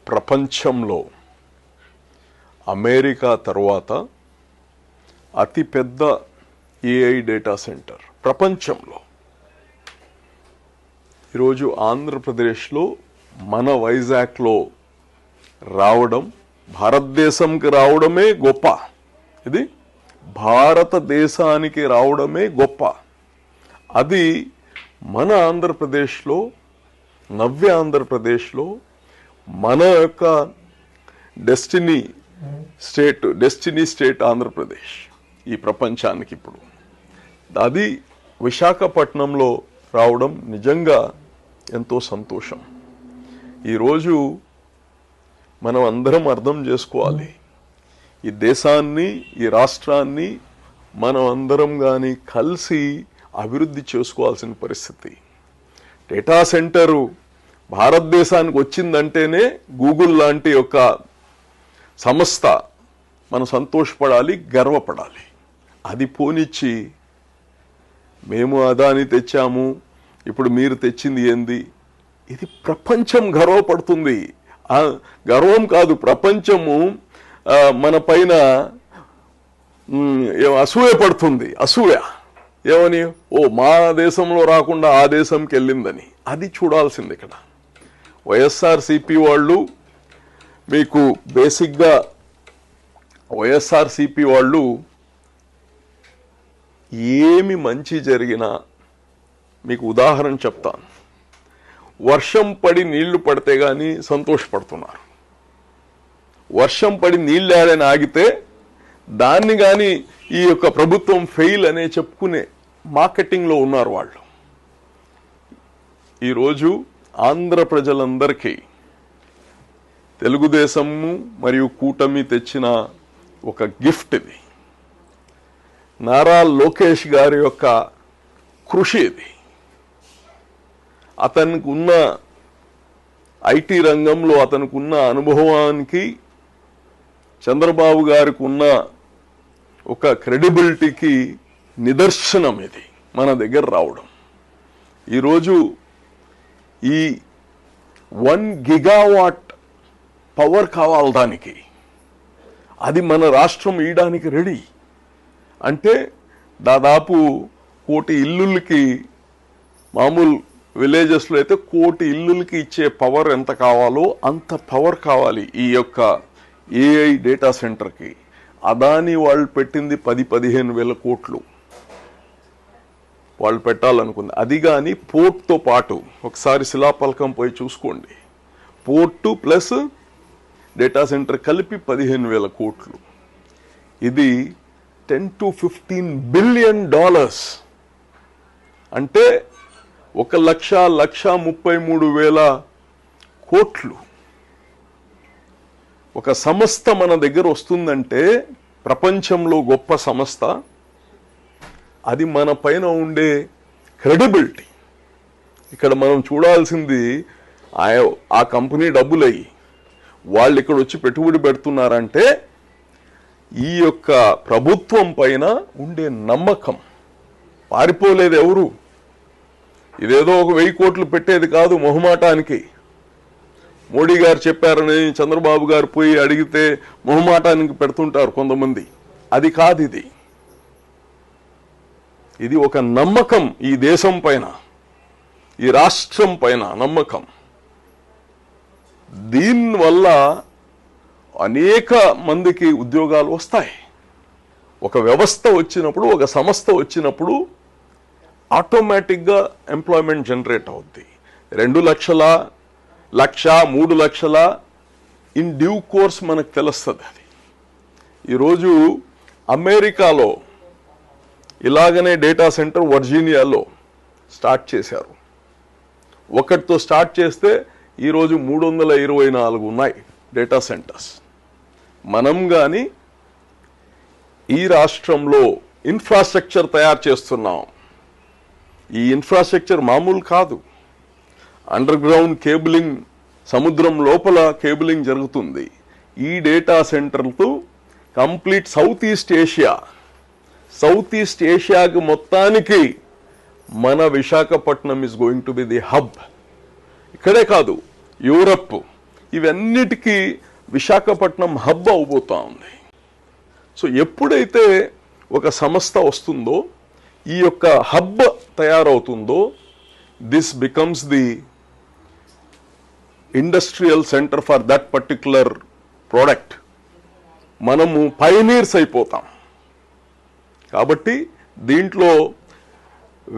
ప్రపంచంలో అమెరికా తర్వాత అతిపెద్ద ఏఐ డేటా సెంటర్ ప్రపంచంలో ఈరోజు ఆంధ్రప్రదేశ్లో మన వైజాగ్లో రావడం, భారతదేశంకి రావడమే గొప్ప. ఇది భారతదేశానికి రావడమే గొప్ప. అది మన ఆంధ్రప్రదేశ్లో, నవ్య ఆంధ్రప్రదేశ్లో, మన యొక్క డెస్టినీ స్టేట్ ఆంధ్రప్రదేశ్ ఈ ప్రపంచానికి ఇప్పుడు అది విశాఖపట్నంలో రావడం నిజంగా ఎంతో సంతోషం. ఈరోజు మనం అందరం అర్థం చేసుకోవాలి, ఈ దేశాన్ని, ఈ రాష్ట్రాన్ని మనం అందరం కానీ కలిసి అభివృద్ధి చేసుకోవాల్సిన పరిస్థితి. డేటా సెంటరు భారతదేశానికి వచ్చిందంటేనే గూగుల్ లాంటి ఒక సంస్థ మనం సంతోషపడాలి, గర్వపడాలి. అది పోనిచ్చి మేము అదాని తెచ్చాము, ఇప్పుడు మీరు తెచ్చింది ఏంది? ఇది ప్రపంచం గర్వపడుతుంది. గర్వం కాదు, ప్రపంచము మన పైన అసూయ పడుతుంది. అసూయ ఏమని? ఓ మా దేశంలో రాకుండా ఆ దేశంకి వెళ్ళిందని. అది చూడాల్సింది. ఇక్కడ వైఎస్ఆర్సిపి వాళ్ళు మీకు బేసిక్గా వైఎస్ఆర్సిపి వాళ్ళు ఏమి మంచి జరిగినా మీకు ఉదాహరణ చెప్తాను. వర్షం పడి నీళ్లు పడితే కానీ సంతోషపడుతున్నారు. వర్షం పడి నీళ్ళు ఆడని ఆగితే దాన్ని కానీ ఈ యొక్క ప్రభుత్వం ఫెయిల్ అనే చెప్పుకునే మార్కెటింగ్లో ఉన్నారు వాళ్ళు. ఈరోజు ఆంధ్ర ప్రజలందరికీ తెలుగుదేశము మరియు కూటమి తెచ్చిన ఒక గిఫ్ట్ ఇది. నారా లోకేష్ గారి యొక్క కృషి ఇది. అతనికి ఉన్న ఐటీ రంగంలో అతనికి ఉన్న అనుభవానికి, చంద్రబాబు గారికి ఉన్న ఒక క్రెడిబిలిటీకి నిదర్శనం ఇది మన దగ్గర రావడం. ఈరోజు ఈ 1 గిగావాట్ పవర్ కావాలి దానికి, అది మన రాష్ట్రం ఇవ్వడానికి రెడీ. అంటే దాదాపు 1 కోటి ఇల్లులకి, మామూలు విలేజెస్లో అయితే 1 కోటి ఇల్లులకి ఇచ్చే పవర్ ఎంత కావాలో అంత పవర్ కావాలి ఈ యొక్క ఏఐ డేటా సెంటర్కి. అదాని వాళ్ళు పెట్టింది 10-15 వేల కోట్లు వాళ్ళు పెట్టాలనుకుంది. అది కానీ పోర్ట్తో పాటు ఒకసారి శిలాపలకం పోయి చూసుకోండి. పోర్టు ప్లస్ డేటా సెంటర్ కలిపి 15,000 కోట్లు. ఇది $10 to 15 బిలియన్. అంటే 1,33,000 కోట్లు. ఒక సంస్థ మన దగ్గర వస్తుందంటే ప్రపంచంలో గొప్ప సంస్థ. అది మన పైన ఉండే క్రెడిబిలిటీ. ఇక్కడ మనం చూడాల్సింది ఆ కంపెనీ డబ్బులయ్యి వాళ్ళు ఇక్కడ వచ్చి పెట్టుబడి పెడుతున్నారంటే ఈ యొక్క ప్రభుత్వం పైన ఉండే నమ్మకం. పారిపోలేదు ఎవరు. ఇదేదో ఒక 1000 కోట్లు పెట్టేది కాదు మొహమాటానికి. మోడీ గారు చెప్పారని చంద్రబాబు గారు పోయి అడిగితే మొహమాటానికి పెడుతుంటారు కొంతమంది. అది కాదు. ఇది ఒక నమ్మకం, ఈ దేశం పైన, ఈ రాష్ట్రం పైన నమ్మకం. దీనివల్ల అనేక మందికి ఉద్యోగాలు వస్తాయి. ఒక వ్యవస్థ వచ్చినప్పుడు, ఒక సంస్థ వచ్చినప్పుడు ఆటోమేటిక్గా ఎంప్లాయ్మెంట్ జనరేట్ అవుద్ది. 2 లక్షల, 1,00,000, 3 లక్షల ఇన్ డ్యూ కోర్స్ మనకు తెలుస్తుంది. అది ఈరోజు అమెరికాలో ఇలాగనే డేటా సెంటర్ వర్జీనియాలో స్టార్ట్ చేశారు. ఒకటితో స్టార్ట్ చేస్తే ఈరోజు 324 ఉన్నాయి డేటా సెంటర్స్. మనం కానీ ఈ రాష్ట్రంలో ఇన్ఫ్రాస్ట్రక్చర్ తయారు చేస్తున్నాం. ఈ ఇన్ఫ్రాస్ట్రక్చర్ మామూలు కాదు. అండర్ గ్రౌండ్ కేబులింగ్, సముద్రం లోపల కేబులింగ్ జరుగుతుంది. ఈ డేటా సెంటర్లతో కంప్లీట్ సౌత్ ఈస్ట్ ఏషియాకి మొత్తానికి మన Visakhapatnam is going to be the hub. ఇక్కడే కాదు, యూరప్, ఇవన్నిటికీ విశాఖపట్నం హబ్ అవబోతా ఉంది. సో ఎప్పుడైతే ఒక సంస్థ వస్తుందో, ఈ యొక్క హబ్ తయారవుతుందో, this becomes the industrial centre for that particular product. మనము పైనీర్స్ అయిపోతాం. కాబట్టి దీంట్లో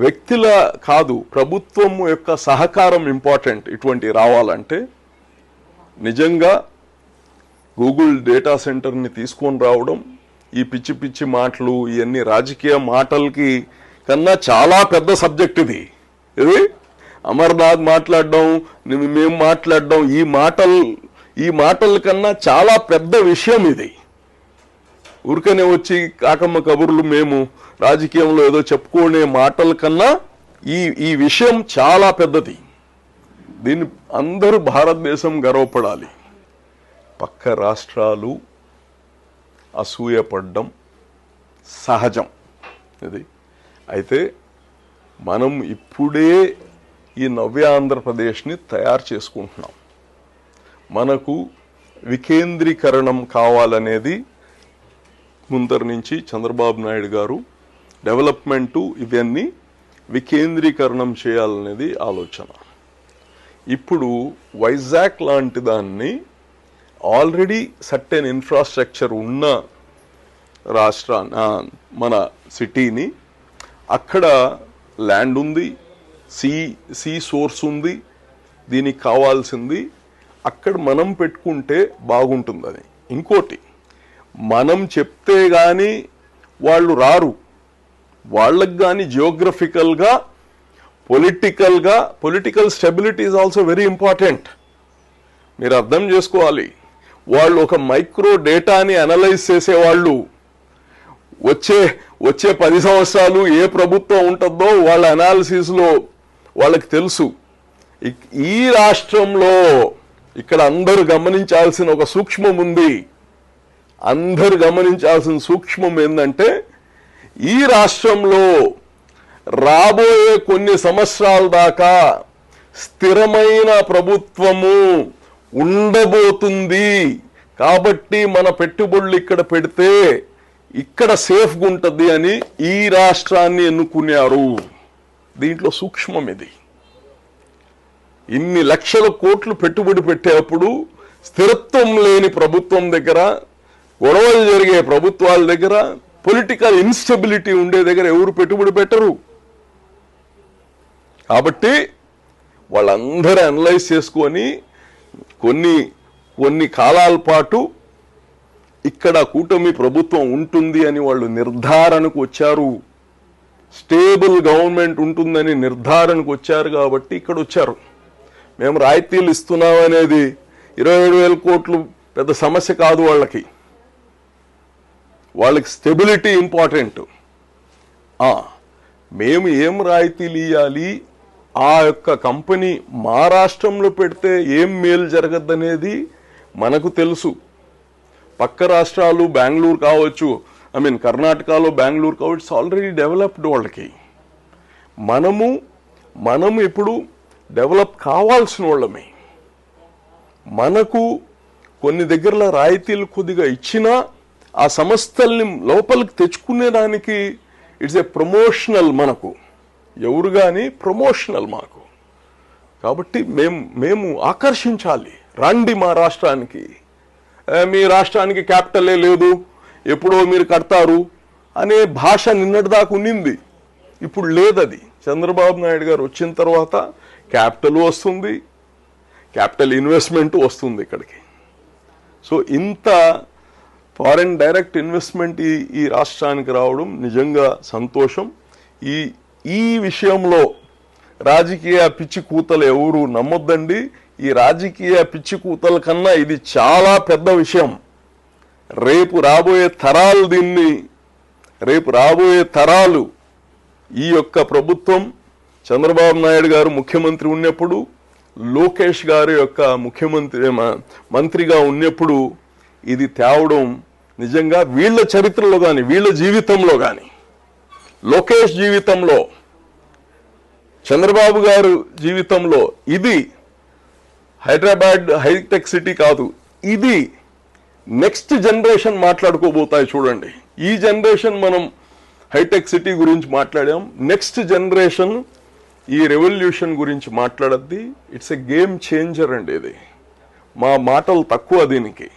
వ్యక్తుల కాదు, ప్రభుత్వం యొక్క సహకారం ఇంపార్టెంట్. ఇటువంటి రావాలంటే నిజంగా గూగుల్ డేటా సెంటర్ని తీసుకొని రావడం, ఈ పిచ్చి పిచ్చి మాటలు, ఇవన్నీ రాజకీయ మాటలకి కన్నా చాలా పెద్ద సబ్జెక్ట్ ఇది. అమర్నాథ్ మాట్లాడడం, మేము మాట్లాడడం, ఈ మాటల కన్నా చాలా పెద్ద విషయం ఇది. ఊరికనే వచ్చి కాకమ్మ కబుర్లు మేము రాజకీయంలో ఏదో చెప్పుకునే మాటల కన్నా ఈ విషయం చాలా పెద్దది. దీన్ని అందరూ భారతదేశం గర్వపడాలి. పక్క రాష్ట్రాలు అసూయపడ్డం సహజం. ఇది అయితే మనం ఇప్పుడే ఈ నవ్య ఆంధ్రప్రదేశ్ని తయారు చేసుకుంటున్నాం. మనకు వికేంద్రీకరణం కావాలనేది ముందరి నుంచి చంద్రబాబు నాయుడు గారు డెవలప్మెంటు ఇవన్నీ వికేంద్రీకరణం చేయాలనేది ఆలోచన. ఇప్పుడు వైజాగ్ లాంటి దాన్ని ఆల్రెడీ సర్టెన్ ఇన్ఫ్రాస్ట్రక్చర్ ఉన్న మన సిటీని, అక్కడ ల్యాండ్ ఉంది, సీ సోర్స్ ఉంది, దీనికి కావాల్సింది అక్కడ మనం పెట్టుకుంటే బాగుంటుందని. ఇంకోటి, మనం చెప్తే కానీ వాళ్ళు రారు. వాళ్ళకి కానీ జియోగ్రఫికల్గా political stability is also very important. మీరు అర్థం చేసుకోవాలి. వాళ్ళు ఒక మైక్రో డేటాని అనలైజ్ చేసేవాళ్ళు. వచ్చే 10 సంవత్సరాలు ఏ ప్రభుత్వం ఉంటుందో వాళ్ళ అనాలిసిస్లో వాళ్ళకి తెలుసు. ఈ రాష్ట్రంలో ఇక్కడ అందరూ గమనించాల్సిన ఒక సూక్ష్మం ఉంది. అందరూ గమనించాల్సిన సూక్ష్మం ఏంటంటే, ఈ రాష్ట్రంలో రాబోయే కొన్ని సంవత్సరాల దాకా స్థిరమైన ప్రభుత్వము ఉండబోతుంది. కాబట్టి మన పెట్టుబడులు ఇక్కడ పెడితే ఇక్కడ సేఫ్గా ఉంటుంది అని ఈ రాష్ట్రాన్ని ఎన్నుకున్నారు. దీంట్లో సూక్ష్మం ఇది. ఇన్ని లక్షల కోట్లు పెట్టుబడి పెట్టేప్పుడు స్థిరత్వం లేని ప్రభుత్వం దగ్గర, గొడవలు జరిగే ప్రభుత్వాల దగ్గర, పొలిటికల్ ఇన్స్టెబిలిటీ ఉండే దగ్గర ఎవరు పెట్టుబడి పెట్టరు. కాబట్టి వాళ్ళందరూ అనలైజ్ చేసుకొని కొన్ని కాలాల పాటు ఇక్కడ కూటమి ప్రభుత్వం ఉంటుంది అని వాళ్ళు నిర్ధారణకు వచ్చారు. స్టేబుల్ గవర్నమెంట్ ఉంటుందని నిర్ధారణకు వచ్చారు. కాబట్టి ఇక్కడ వచ్చారు. మేము రాయితీలు ఇస్తున్నాం అనేది 27,000 కోట్లు పెద్ద సమస్య కాదు. వాళ్ళకి స్టెబిలిటీ ఇంపార్టెంట్. మేము ఏం రాయితీలు ఇవ్వాలి, ఆ యొక్క కంపెనీ మా రాష్ట్రంలో పెడితే ఏం మేలు జరగద్దనేది మనకు తెలుసు. పక్క రాష్ట్రాలు, బెంగళూరు కావచ్చు, కర్ణాటకలో బెంగళూరు కావచ్చు, ఆల్రెడీ డెవలప్డ్. వాళ్ళకి మనము ఇప్పుడు డెవలప్ కావాల్సిన వాళ్ళమే. మనకు కొన్ని దగ్గరలో రాయితీలు కొద్దిగా ఇచ్చినా ఆ సంస్థల్ని లోపలికి తెచ్చుకునేదానికి ఇట్స్ ఏ ప్రమోషనల్. మనకు ఎవరు కానీ ప్రమోషనల్ మాకు. కాబట్టి మేము ఆకర్షించాలి. రండి మా రాష్ట్రానికి. మీ రాష్ట్రానికి క్యాపిటలే లేదు, ఎప్పుడో మీరు కడతారు అనే భాష నిన్నటిదాకా ఉన్నింది. ఇప్పుడు లేదది. చంద్రబాబు నాయుడు గారు వచ్చిన తర్వాత క్యాపిటల్ వస్తుంది, క్యాపిటల్ ఇన్వెస్ట్మెంట్ వస్తుంది ఇక్కడికి. సో ఇంత ఫారెన్ డైరెక్ట్ ఇన్వెస్ట్మెంట్ ఈ రాష్ట్రానికి రావడం నిజంగా సంతోషం. ఈ విషయంలో రాజకీయ పిచ్చి కూతలు ఎవరు నమ్మొద్దండి. ఈ రాజకీయ పిచ్చి కూతల కన్నా ఇది చాలా పెద్ద విషయం. రేపు రాబోయే తరాలు ఈ యొక్క ప్రభుత్వం, చంద్రబాబు నాయుడు గారు ముఖ్యమంత్రి ఉన్నప్పుడు, లోకేష్ గారు యొక్క మంత్రిగా ఉన్నప్పుడు ఇది తేవడం నిజంగా వీళ్ళ చరిత్రలో కానీ, వీళ్ళ జీవితంలో కానీ, లోకేష్ జీవితంలో, చంద్రబాబు గారు జీవితంలో ఇది హైదరాబాద్ హైటెక్ సిటీ కాదు, ఇది నెక్స్ట్ జనరేషన్ మాట్లాడుకోబోతాయి చూడండి. ఈ జనరేషన్ మనం హైటెక్ సిటీ గురించి మాట్లాడాం, నెక్స్ట్ జనరేషన్ ఈ రెవల్యూషన్ గురించి మాట్లాడద్ది. ఇట్స్ ఎ గేమ్ చేంజర్ అండి ఇది. మా మాటలు తక్కువ దీనికి.